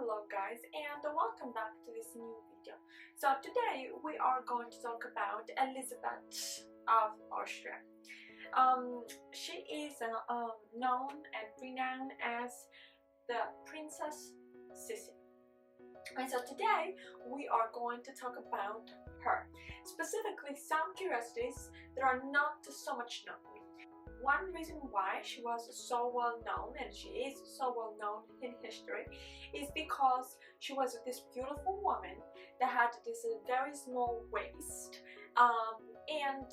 Hello guys, and welcome back to this new video. So today we are going to talk about Elizabeth of Austria. She is known and renowned as the Princess Sissi. And so today we are going to talk about her, specifically some curiosities that are not so much known. One reason why she was so well known, and she is so well known in history, is because she was this beautiful woman that had this very small waist, and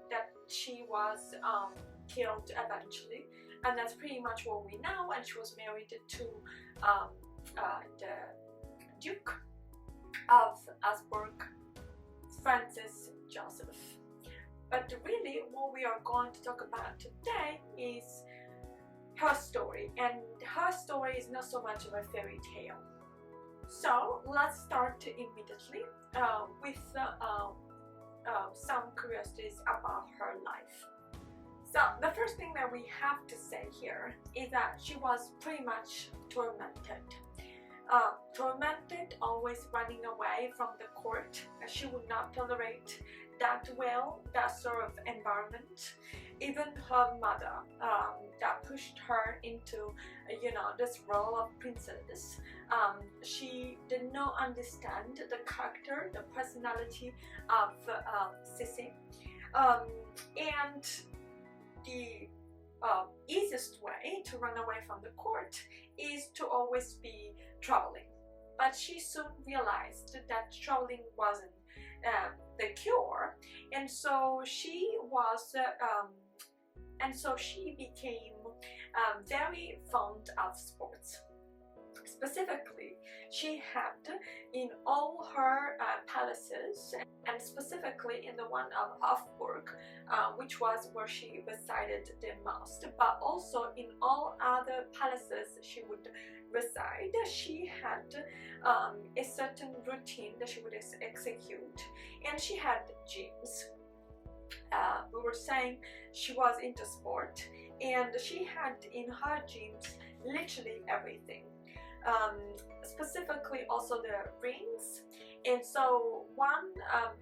that she was killed eventually, and that's pretty much what we know. And she was married to the Duke of Augsburg, Francis Joseph. But really what we are going to talk about today is her story, and her story is not so much of a fairy tale. So let's start immediately with some curiosities about her life. So the first thing that we have to say here is that she was pretty much tormented. Always running away from the court. She would not tolerate that sort of environment. Even her mother, that pushed her into, this role of princess. She did not understand the character, the personality of Sissi, and the easiest way to run away from the court is to always be traveling. But she soon realized that traveling wasn't the cure, and so she became very fond of sports. Specifically, she had in all her palaces, and specifically in the one of Augsburg, which was where she resided the most, but also in all other palaces she would reside, she had a certain routine that she would execute, and she had gyms. We were saying she was into sport, and she had in her gyms literally everything. Specifically also the rings. And so one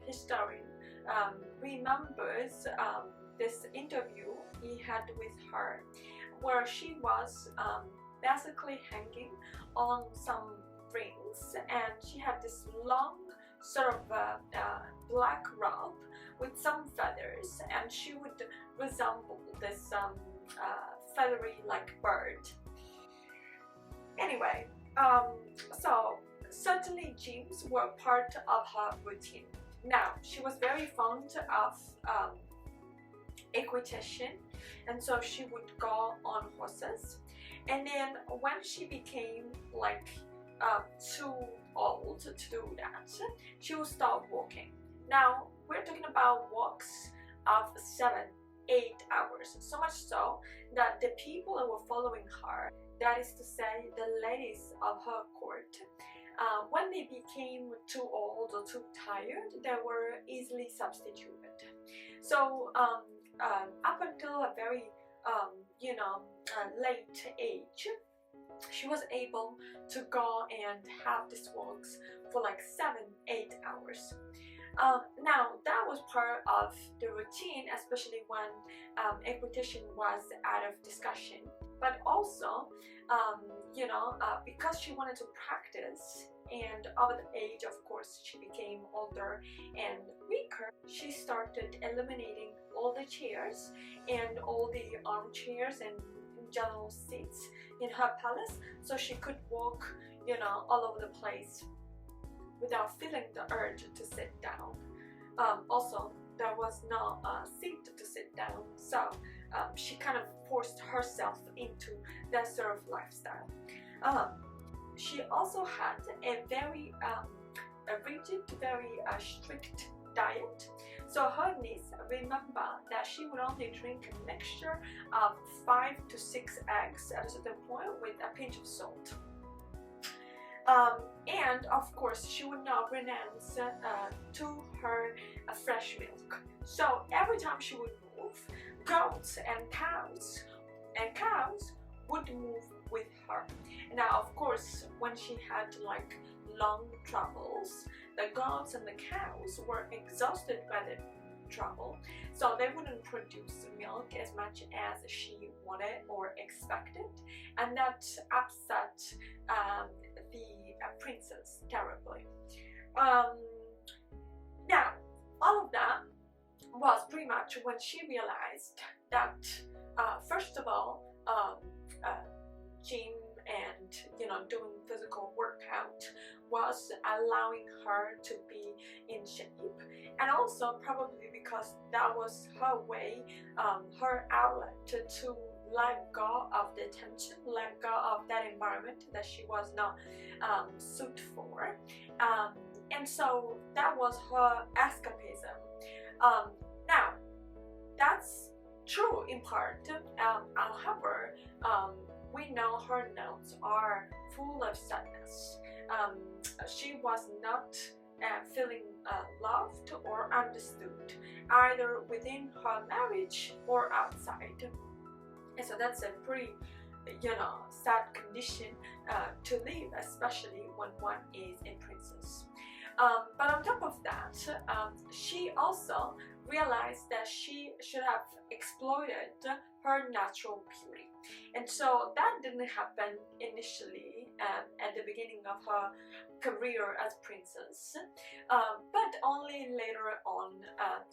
historian remembers this interview he had with her, where she was basically hanging on some rings, and she had this long sort of black robe with some feathers, and she would resemble this feathery like bird. Anyway, so certainly gyms were part of her routine. Now, she was very fond of equitation, and so she would go on horses. And then when she became like too old to do that, she would start walking. Now, we're talking about walks of 7-8 hours, so much so that the people that were following her, that is to say the ladies of her court, when they became too old or too tired, they were easily substituted. So up until a very late age, she was able to go and have these walks for like 7-8 hours. Now that was part of the routine, especially when equitation was out of discussion. But also, because she wanted to practice, and over the age, of course, she became older and weaker, she started eliminating all the chairs and all the armchairs and general seats in her palace, so she could walk, all over the place without feeling the urge to sit down. Also, there was no seat to sit down, so she kind of forced herself into that sort of lifestyle. She also had a very rigid, very strict diet. So her niece remember that she would only drink a mixture of 5 to 6 eggs at a certain point with a pinch of salt. And of course, she would not renounce to her fresh milk. So every time she would move, goats and cows would move with her. Now, of course, when she had like long travels, the goats and the cows were exhausted by the travel, so they wouldn't produce milk as much as she wanted or expected, and that upset the princess terribly. Now, all of that was pretty much when she realized that first of all, gym and doing physical workout was allowing her to be in shape, and also probably because that was her way, her outlet to let go of the tension, let go of that environment that she was not suited for, and so that was her escapism. Now, that's true in part. However, we know her notes are full of sadness. She was not feeling loved or understood, either within her marriage or outside. And so that's a pretty, sad condition to live, especially when one is a princess. But on top of that, she also realized that she should have exploited her natural beauty. And so that didn't happen initially at the beginning of her career as princess, but only later on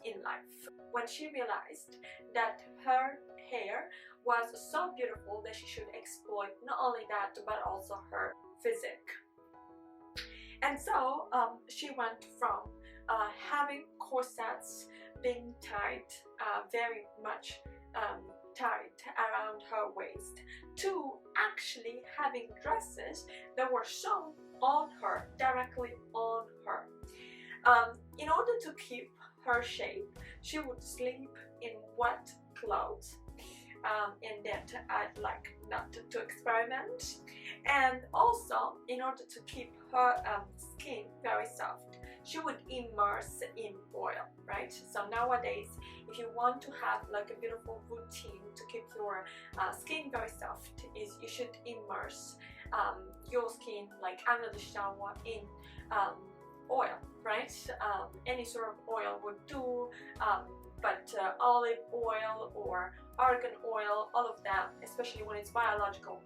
in life, when she realized that her hair was so beautiful that she should exploit not only that but also her physique. And so she went from having corsets being tied very much tight around her waist to actually having dresses that were sewn on her, directly on her. In order to keep her shape, she would sleep in wet clothes, and that I'd like not to experiment. And also, in order to keep her skin very soft, she would immerse in oil, right? So nowadays, if you want to have like a beautiful routine to keep your skin very soft, is you should immerse your skin like under the shower in oil, right? Any sort of oil would do, but olive oil or argan oil, all of that, especially when it's biological,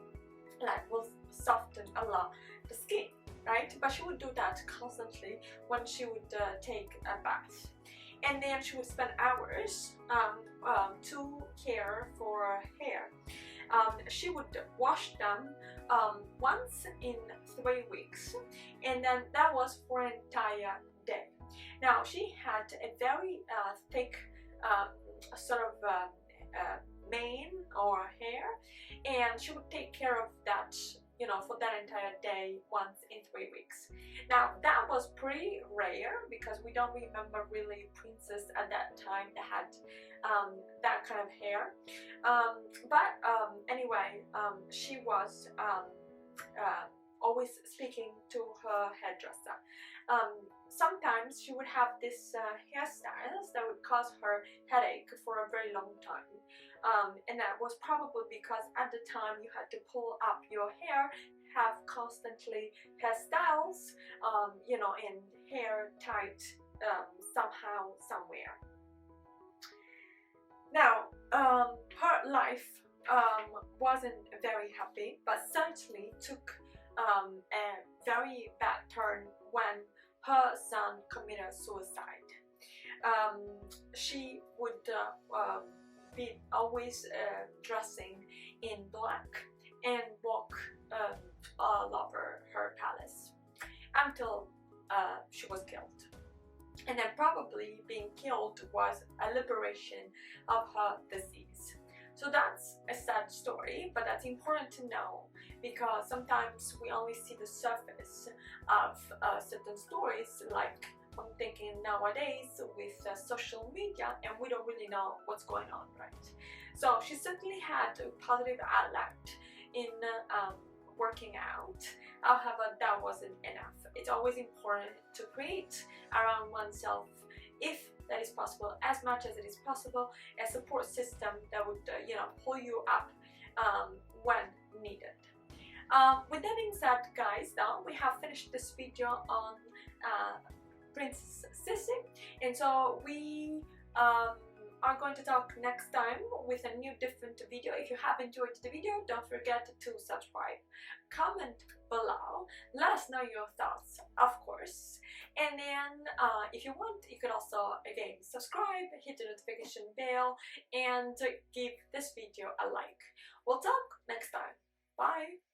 like will soften a lot the skin, right? But she would do that constantly when she would take a bath, and then she would spend hours to care for her hair. She would wash them once in 3 weeks, and then that was for an entire day. Now she had a very thick sort of mane or hair, and she would take care of that, for that entire day once in 3 weeks. Now that was pretty rare because we don't remember really princess at that time that had that kind of hair. But anyway, she was always speaking to her hairdresser. Sometimes she would have this hairstyles that would cause her headache for a very long time. And that was probably because at the time you had to pull up your hair, have constantly hairstyles, and hair tied somehow, somewhere. Now, her life wasn't very happy, but certainly took a very bad turn when her son committed suicide. She would be always dressing in black and walk all over her palace until she was killed. And then probably being killed was a liberation of her disease. So that's a sad story, but that's important to know because sometimes we only see the surface of certain stories, like I'm thinking nowadays with social media, and we don't really know what's going on, right? So she certainly had a positive outlet in working out. However, that wasn't enough. It's always important to create around oneself, if that is possible, as much as it is possible, a support system that would pull you up when needed. With that being said, guys, now we have finished this video on Princess Sissi, and so we are going to talk next time with a new different video. If you have enjoyed the video, don't forget to subscribe, comment below, let us know your thoughts, of course, and then if you want, you can also again subscribe, hit the notification bell, and give this video a like. We'll talk next time. Bye.